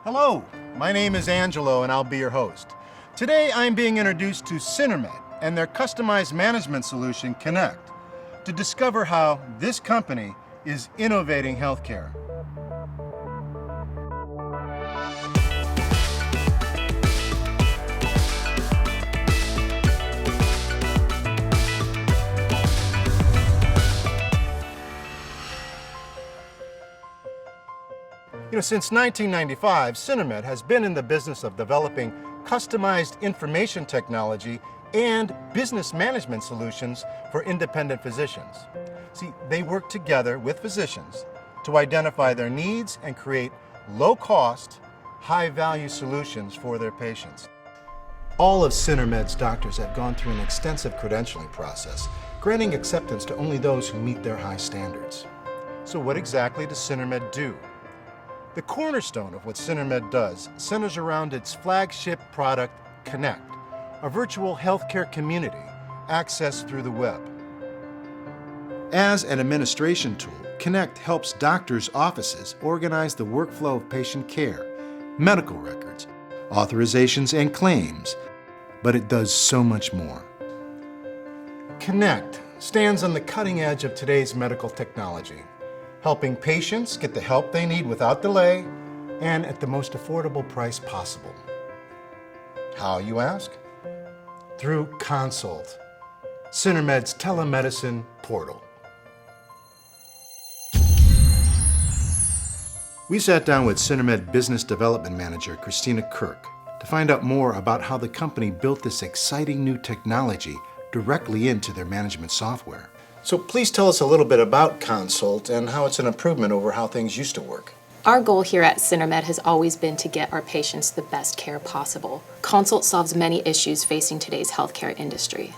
Hello, my name is Angelo and I'll be your host. Today I'm being introduced to Cinemed and their customized management solution, Connect, to discover how this company is innovating healthcare. Since 1995, Cinemed has been in the business of developing customized information technology and business management solutions for independent physicians. See, they work together with physicians to identify their needs and create low-cost, high-value solutions for their patients. All of Cinemed's doctors have gone through an extensive credentialing process, granting acceptance to only those who meet their high standards. So what exactly does Cinemed do? The cornerstone of what Cinemed does centers around its flagship product, Connect, a virtual healthcare community accessed through the web. As an administration tool, Connect helps doctors' offices organize the workflow of patient care, medical records, authorizations, and claims, but it does so much more. Connect stands on the cutting edge of today's medical technology, helping patients get the help they need without delay and at the most affordable price possible. How, you ask? Through Consult, Cinemed's telemedicine portal. We sat down with Cinemed Business Development Manager Christina Kirk to find out more about how the company built this exciting new technology directly into their management software. So please tell us a little bit about Consult and how it's an improvement over how things used to work. Our goal here at Cinemed has always been to get our patients the best care possible. Consult solves many issues facing today's healthcare industry.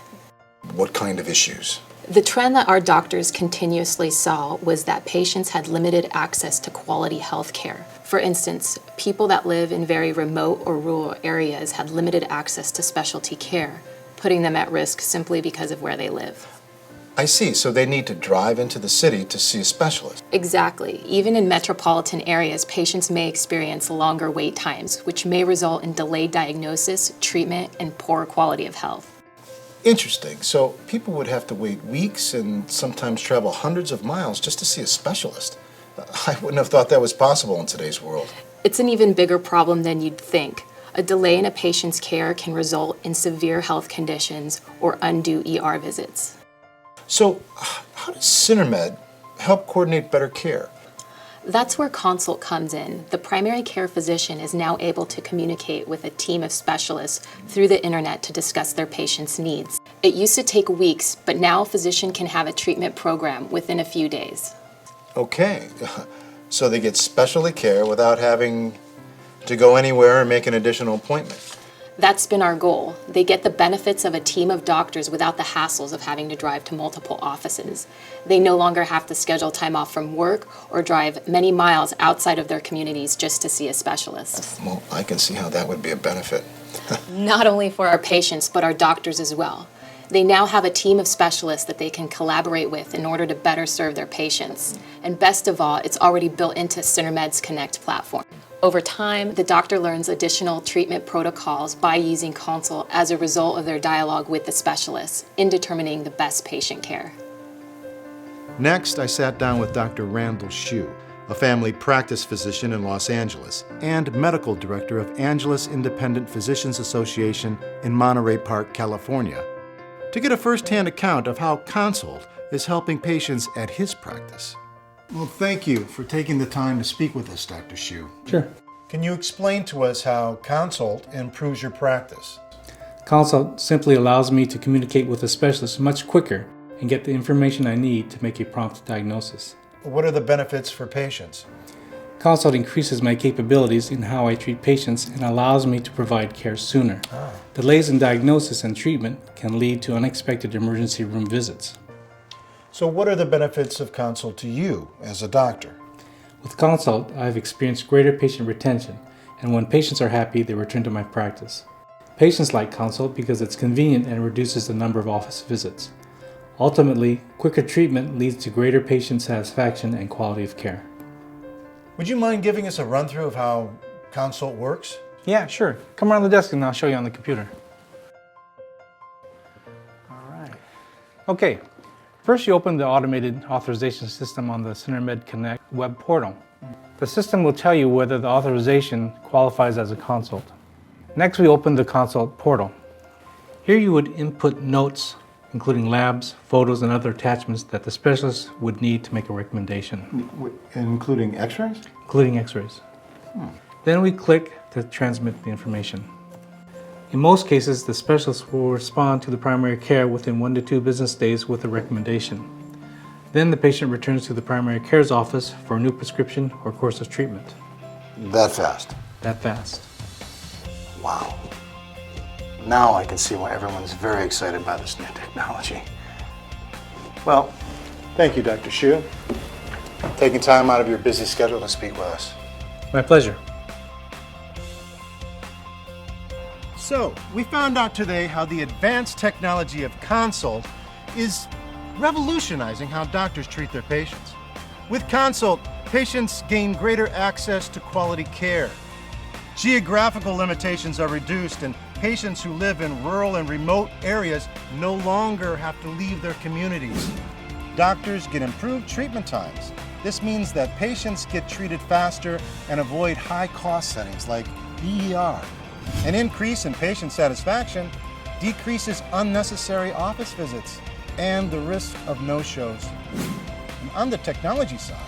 What kind of issues? The trend that our doctors continuously saw was that patients had limited access to quality health care. For instance, people that live in very remote or rural areas had limited access to specialty care, putting them at risk simply because of where they live. I see, so they need to drive into the city to see a specialist. Exactly. Even in metropolitan areas, patients may experience longer wait times, which may result in delayed diagnosis, treatment, and poor quality of health. Interesting. So people would have to wait weeks and sometimes travel hundreds of miles just to see a specialist. I wouldn't have thought that was possible in today's world. It's an even bigger problem than you'd think. A delay in a patient's care can result in severe health conditions or undue ER visits. So how does Cinemed help coordinate better care? That's where Consult comes in. The primary care physician is now able to communicate with a team of specialists through the internet to discuss their patient's needs. It used to take weeks, but now a physician can have a treatment program within a few days. Okay, so they get specialty care without having to go anywhere or make an additional appointment. That's been our goal. They get the benefits of a team of doctors without the hassles of having to drive to multiple offices. They no longer have to schedule time off from work or drive many miles outside of their communities just to see a specialist. Well, I can see how that would be a benefit. Not only for our patients, but our doctors as well. They now have a team of specialists that they can collaborate with in order to better serve their patients. And best of all, it's already built into Cinemed's Connect platform. Over time, the doctor learns additional treatment protocols by using Consult as a result of their dialogue with the specialist in determining the best patient care. Next, I sat down with Dr. Randall Shue, a family practice physician in Los Angeles and medical director of Angeles Independent Physicians Association in Monterey Park, California, to get a first-hand account of how Consult is helping patients at his practice. Well, thank you for taking the time to speak with us, Dr. Shue. Sure. Can you explain to us how Consult improves your practice? Consult simply allows me to communicate with a specialist much quicker and get the information I need to make a prompt diagnosis. What are the benefits for patients? Consult increases my capabilities in how I treat patients and allows me to provide care sooner. Delays in diagnosis and treatment can lead to unexpected emergency room visits. So what are the benefits of Consult to you as a doctor? With Consult, I've experienced greater patient retention, and when patients are happy, they return to my practice. Patients like Consult because it's convenient and reduces the number of office visits. Ultimately, quicker treatment leads to greater patient satisfaction and quality of care. Would you mind giving us a run-through of how Consult works? Yeah, sure. Come around the desk and I'll show you on the computer. All right. Okay. First, you open the automated authorization system on the CenterMed Connect web portal. The system will tell you whether the authorization qualifies as a consult. Next, we open the consult portal. Here you would input notes, including labs, photos, and other attachments that the specialist would need to make a recommendation. Including x-rays? Including x-rays. Then we click to transmit the information. In most cases, the specialist will respond to the primary care within 1 to 2 business days with a recommendation. Then the patient returns to the primary care's office for a new prescription or course of treatment. That fast? That fast. Wow. Now I can see why everyone's very excited by this new technology. Well, thank you, Dr. Xu, taking time out of your busy schedule to speak with us. My pleasure. So, we found out today how the advanced technology of Consult is revolutionizing how doctors treat their patients. With Consult, patients gain greater access to quality care. Geographical limitations are reduced, and patients who live in rural and remote areas no longer have to leave their communities. Doctors get improved treatment times. This means that patients get treated faster and avoid high-cost settings like ER. An increase in patient satisfaction decreases unnecessary office visits and the risk of no-shows. And on the technology side,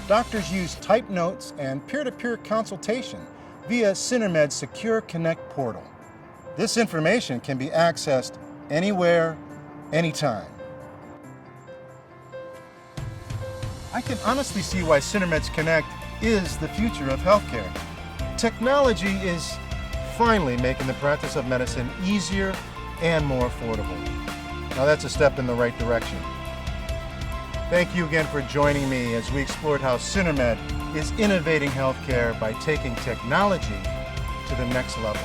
doctors use typed notes and peer-to-peer consultation via CenterMed's Secure Connect portal. This information can be accessed anywhere, anytime. I can honestly see why CenterMed's Connect is the future of healthcare. Technology is finally making the practice of medicine easier and more affordable. Now that's a step in the right direction. Thank you again for joining me as we explored how CenterMed is innovating healthcare by taking technology to the next level.